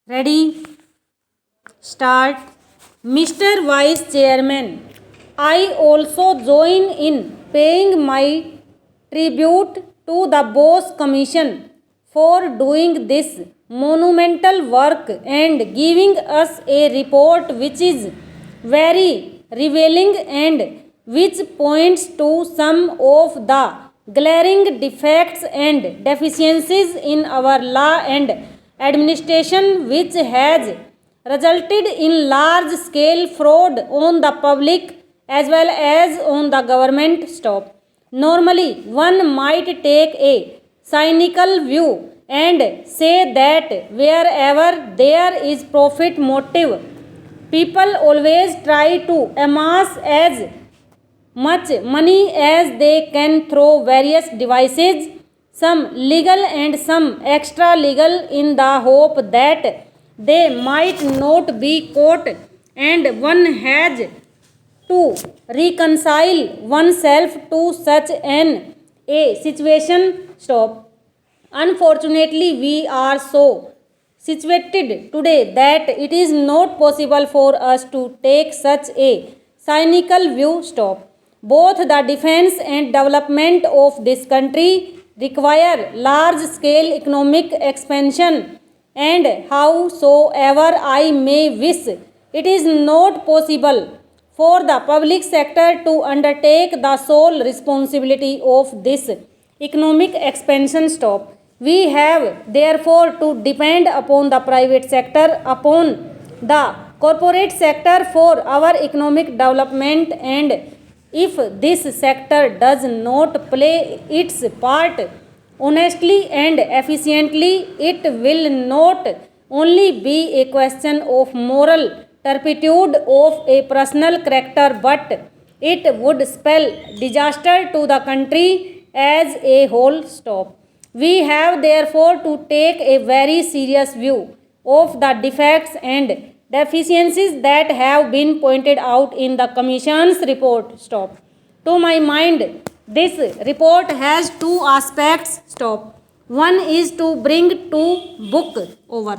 Ready? Start. Mr. Vice Chairman, I also join in paying my tribute to the Bose Commission for doing this monumental work and giving us a report which is very revealing and which points to some of the glaring defects and deficiencies in our law and administration, which has resulted in large scale fraud on the public as well as on the government. Stop. Normally, one might take a cynical view and say that wherever there is profit motive, people always try to amass as much money as they can through various devices, some legal and some extra legal, in the hope that they might not be caught, and one has to reconcile oneself to such an a situation. Stop. Unfortunately, we are so situated today that it is not possible for us to take such a cynical view. Stop. Both the defense and development of this country require large scale economic expansion, and howsoever I may wish, it is not possible for the public sector to undertake the sole responsibility of this economic expansion. Stop. We have therefore to depend upon the private sector, upon the corporate sector for our economic development, and if this sector does not play its part honestly and efficiently, it will not only be a question of moral turpitude of a personal character, but it would spell disaster to the country as a whole. Stop. We have therefore to take a very serious view of the defects and deficiencies that have been pointed out in the Commission's report. Stop. To my mind, this report has two aspects. Stop. One is to bring to book over.